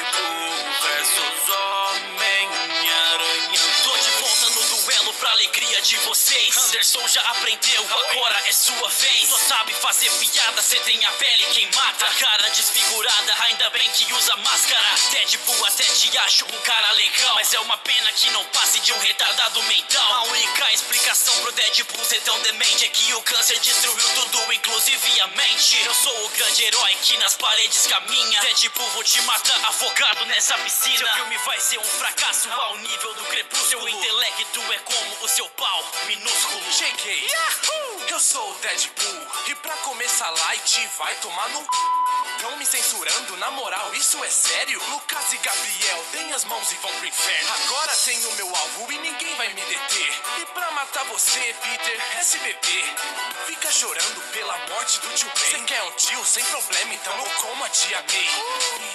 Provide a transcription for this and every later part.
Deadpool versus Homem-Aranha. Tô de volta no duelo pra alegria de vocês. Anderson já aprendeu, agora é sua vez. Só sabe fazer piada, cê tem a pele queimada, a cara desfigurada, ainda bem que usa máscara. Deadpool até te acho um cara legal, mas é uma pena que não passe de um retardado mental. A única explicação pro Deadpool ser tão demente é que o câncer destruiu tudo, inclusive a mente. Eu sou o grande herói que nas paredes caminha. Deadpool, vou te matar afogado nessa piscina. Seu filme vai ser um fracasso ao nível do crepúsculo. Seu intelecto é como o seu pau minúsculo. Cheguei! Yahoo! Eu sou o Deadpool. E pra começar light, vai tomar no... Tão me censurando, na moral, isso é sério? Lucas e Gabriel, deem as mãos e vão pro inferno. Agora tenho meu alvo e ninguém vai me deter. E pra matar você, Peter, SBT. Fica chorando pela morte do tio Ben. Cê quer um tio? Sem problema, então eu como a tia May.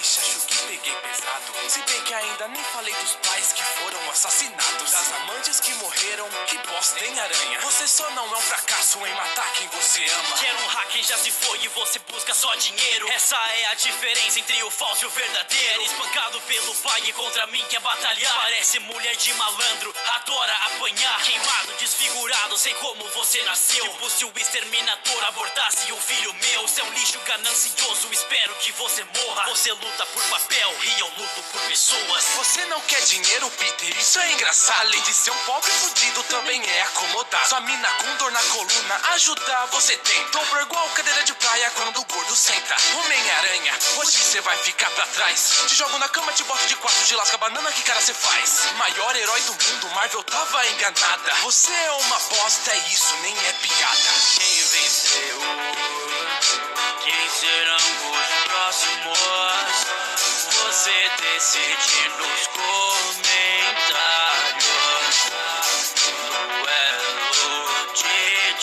Ixi, acho que peguei pesado. Se bem que ainda nem falei dos pais que foram assassinados, das amantes que morreram, que bosta, hein, aranha? Você só não é um fracasso em matar quem você ama. Quero honrar quem já se foi e você busca só dinheiro. Essa é a diferença entre o falso e o verdadeiro. Espancado pelo pai e contra mim quer batalhar. Parece mulher de malandro, adora apanhar. Queimado, desfigurado, sei como você nasceu. Tipo se o exterminador abortasse um filho meu. Você é um lixo ganancioso, espero que você morra. Você luta por papel e eu luto por pessoas. Você não quer dinheiro, Peter? Isso é engraçado. Além de ser um pobre fudido, também é acomodado. Sua mina com dor na coluna, ajudar você tenta. Dobro igual cadeira de praia quando o gordo senta. Homem-Aranha, hoje cê vai ficar pra trás. Te jogo na cama, te boto de quatro, te lasca a banana, que cara cê faz? Maior herói do mundo, Marvel tava enganada. Você é uma bosta, é isso, nem é piada. Quem venceu? Quem serão os próximos? Você decide nos comentários. Duelo de